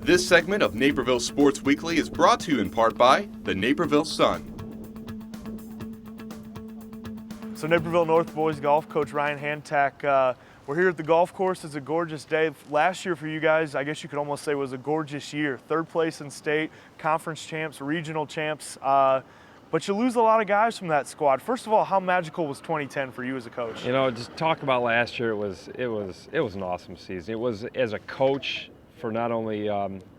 This segment of Naperville Sports Weekly is brought to you in part by the Naperville Sun. So Naperville North Boys Golf, Coach Ryan Hantak. We're here at the golf course. It's a gorgeous day. Last year for you guys, I guess you could almost say was a gorgeous year. Third place in state, conference champs, regional champs. But you lose a lot of guys from that squad. First of all, how magical was 2010 for you as a coach? You know, just talk about last year. It was an awesome season. It was, as a coach for not only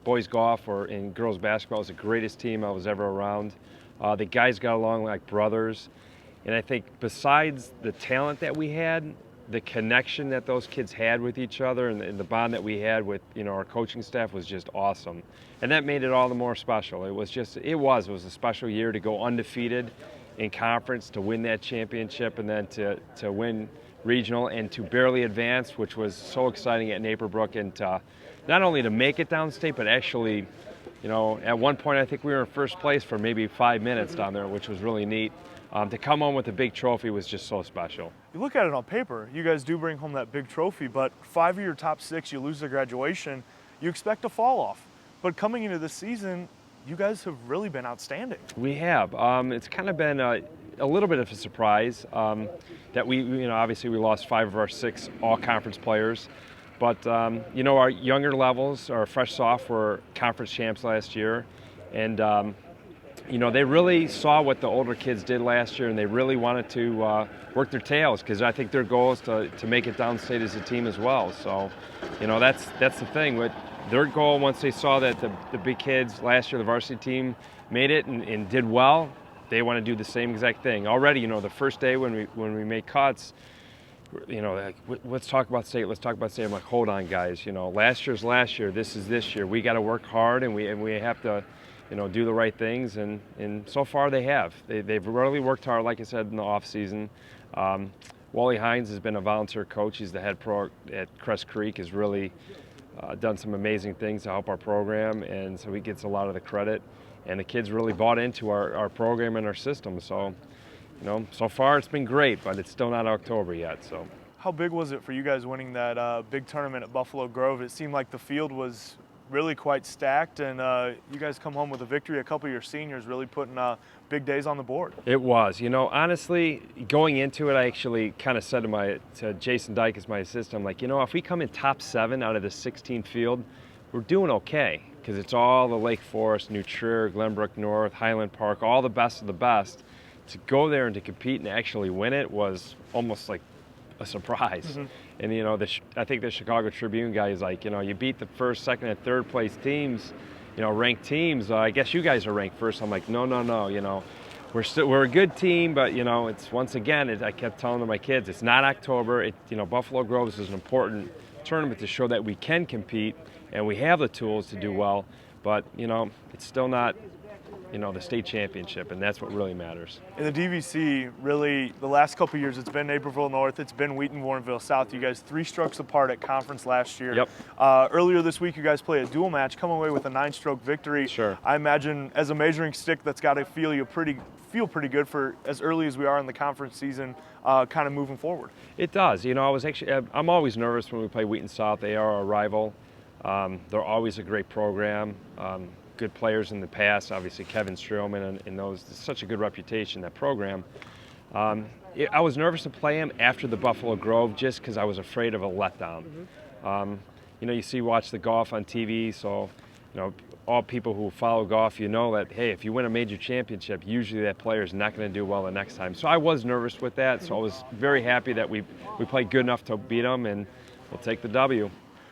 boys golf or in girls basketball, it was the greatest team I was ever around. The guys got along like brothers. And I think besides the talent that we had, the connection that those kids had with each other and the bond that we had with, our coaching staff was just awesome. And that made it all the more special. It was a special year to go undefeated in conference, to win that championship, and then to win regional and to barely advance, which was so exciting at Naperbrook, and not only to make it downstate, but actually, at one point I think we were in first place for maybe 5 minutes down there, which was really neat. To come home with a big trophy was just so special. You look at it on paper, you guys do bring home that big trophy, but 5 of your top 6, you lose the graduation, you expect a fall off. But coming into this season, you guys have really been outstanding. We have. It's kind of been a little bit of a surprise that we obviously we lost 5 of our 6 all-conference players. But, our younger levels, our fresh sophomore conference champs last year, and they really saw what the older kids did last year, and they really wanted to work their tails, because I think their goal is to make it downstate as a team as well. So, that's the thing. With their goal, once they saw that the big kids last year, the varsity team, made it and did well, they want to do the same exact thing. Already, the first day when we made cuts, like, let's talk about state. Let's talk about state. I'm like, hold on, guys. Last year's last year. This is this year. We got to work hard, and we have to, do the right things, and so far they have. They've really worked hard, like I said, in the off season. Wally Hines has been a volunteer coach. He's the head pro at Crest Creek. Has really done some amazing things to help our program, and so he gets a lot of the credit. And the kids really bought into our program and our system. So, so far it's been great, but it's still not October yet. So, how big was it for you guys winning that big tournament at Buffalo Grove? It seemed like the field was really quite stacked, and you guys come home with a victory. A couple of your seniors really putting big days on the board. It was. Honestly, going into it, I actually kind of said to Jason Dyke as my assistant, I'm like, if we come in top 7 out of the 16 field, we're doing okay, because it's all the Lake Forest, New Trier, Glenbrook North, Highland Park, all the best of the best. To go there and to compete and actually win it was almost like a surprise. Mm-hmm. And I think the Chicago Tribune guy is like, you beat the first, second, and third place teams, ranked teams. I guess you guys are ranked first. I'm like, no. We're a good team, but it's once again. I kept telling to my kids, it's not October. Buffalo Grove is an important tournament to show that we can compete and we have the tools to do well. But it's still not the state championship, and that's what really matters. In the DVC, really, the last couple of years, it's been Naperville North, it's been Wheaton, Warrenville South. You guys 3 strokes apart at conference last year. Yep. Earlier this week, you guys played a dual match, come away with a 9-stroke victory. Sure. I imagine as a measuring stick, that's got to feel pretty good for as early as we are in the conference season, kind of moving forward. It does. I'm always nervous when we play Wheaton South. They are our rival. They're always a great program. Good players in the past, obviously Kevin Streelman and those. It's such a good reputation, that program. I was nervous to play him after the Buffalo Grove just because I was afraid of a letdown. Mm-hmm. You watch the golf on TV, so all people who follow golf, that, hey, if you win a major championship, usually that player is not going to do well the next time. So I was nervous with that, so I was very happy that we played good enough to beat them, and we'll take the W.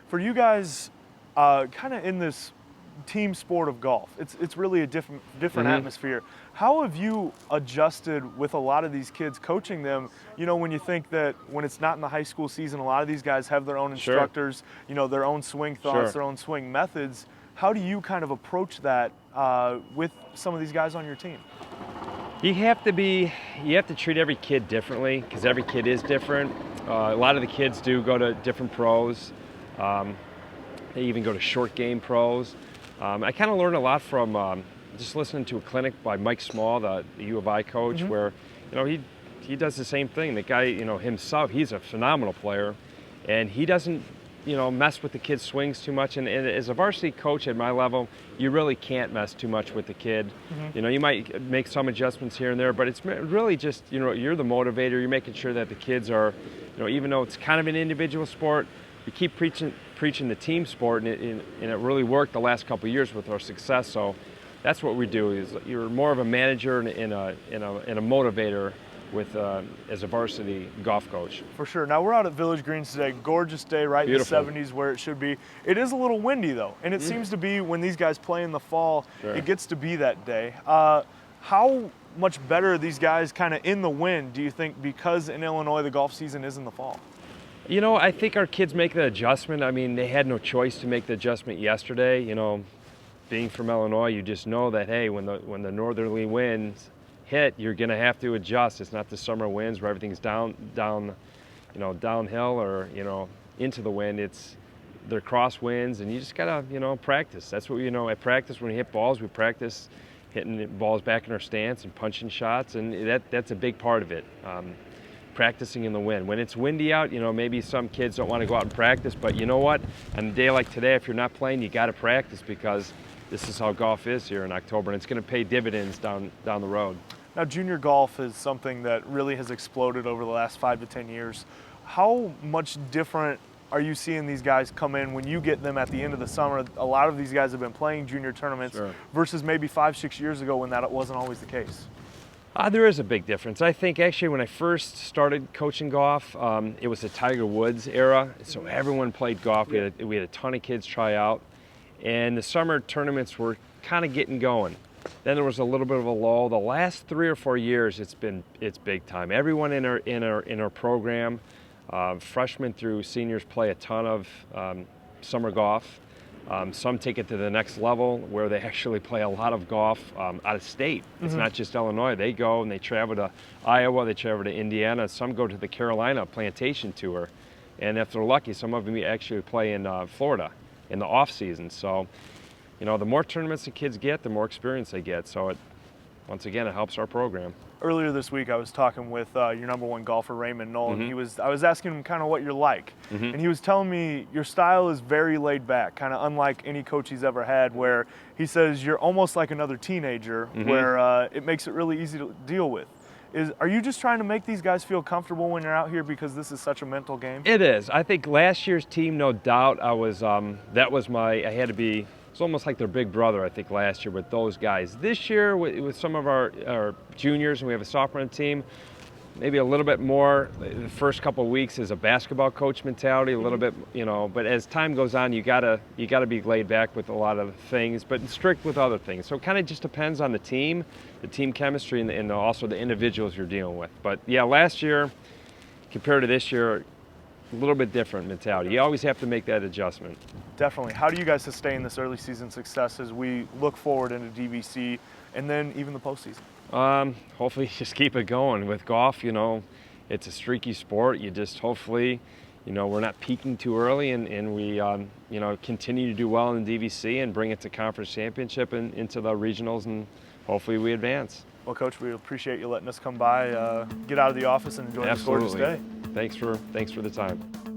For you guys, kind of in this team sport of golf, it's really a different mm-hmm. atmosphere. How have you adjusted with a lot of these kids, coaching them, when you think that when it's not in the high school season, a lot of these guys have their own instructors, Sure. Their own swing thoughts, Sure. their own swing methods. How do you kind of approach that with some of these guys on your team? You have to treat every kid differently, because every kid is different. A lot of the kids do go to different pros. They even go to short game pros. I kind of learned a lot from just listening to a clinic by Mike Small, the U of I coach, mm-hmm. where he does the same thing. The guy, himself, he's a phenomenal player, and he doesn't mess with the kid's swings too much. And as a varsity coach at my level, you really can't mess too much with the kid. You might make some adjustments here and there, but it's really just, you're the motivator. You're making sure that the kids are, even though it's kind of an individual sport, you keep preaching the team sport, and it really worked the last couple of years with our success. So that's what we do. Is you're more of a manager and a motivator with as a varsity golf coach. For sure. Now we're out at Village Greens today. Gorgeous day, right? Beautiful. In the 70s where it should be. It is a little windy though, and it seems to be when these guys play in the fall, Sure. It gets to be that day. How much better are these guys kind of in the wind, do you think, because in Illinois the golf season is in the fall? I think our kids make the adjustment. I mean, they had no choice to make the adjustment yesterday. Being from Illinois, you just know that, hey, when the northerly winds hit, you're going to have to adjust. It's not the summer winds where everything's downhill or into the wind. They're crosswinds, and you just gotta practice. That's what at practice when we hit balls, we practice hitting the balls back in our stance and punching shots, and that's a big part of it. Practicing in the wind. When it's windy out, maybe some kids don't want to go out and practice, but you know what? On a day like today, if you're not playing, you got to practice, because this is how golf is here in October, and it's going to pay dividends down the road. Now, junior golf is something that really has exploded over the last 5 to 10 years. How much different are you seeing these guys come in when you get them at the end of the summer? A lot of these guys have been playing junior tournaments Sure. versus maybe 5-6 years ago when that wasn't always the case. There is a big difference. I think actually when I first started coaching golf, it was the Tiger Woods era, so everyone played golf. We had a ton of kids try out, and the summer tournaments were kind of getting going. Then there was a little bit of a lull. The last 3 or 4 years, it's big time. Everyone in our program, freshmen through seniors, play a ton of summer golf. Some take it to the next level where they actually play a lot of golf out of state. It's not just Illinois. They go and they travel to Iowa, they travel to Indiana. Some go to the Carolina Plantation Tour. And if they're lucky, some of them actually play in Florida in the off season. So, the more tournaments the kids get, the more experience they get. So once again, it helps our program. Earlier this week, I was talking with your number one golfer, Raymond Knoll, and I was asking him kind of what you're like. And he was telling me your style is very laid back, kind of unlike any coach he's ever had, where he says you're almost like another teenager, where it makes it really easy to deal with. Are you just trying to make these guys feel comfortable when you're out here because this is such a mental game? It is. I think last year's team, no doubt, I had to be. It's almost like their big brother, I think, last year with those guys. This year, with some of our juniors, and we have a sophomore on the team, maybe a little bit more. The first couple of weeks is a basketball coach mentality, a little bit, But as time goes on, you gotta be laid back with a lot of things, but strict with other things. So it kind of just depends on the team chemistry, and also the individuals you're dealing with. But yeah, last year compared to this year, a little bit different mentality. You always have to make that adjustment. Definitely. How do you guys sustain this early season success as we look forward into DVC and then even the postseason? Hopefully just keep it going. With golf, it's a streaky sport. You just hopefully, we're not peaking too early, and we, continue to do well in the DVC and bring it to conference championship and into the regionals, and hopefully we advance. Well, Coach, we appreciate you letting us come by, get out of the office and enjoy this gorgeous day. Thanks for the time.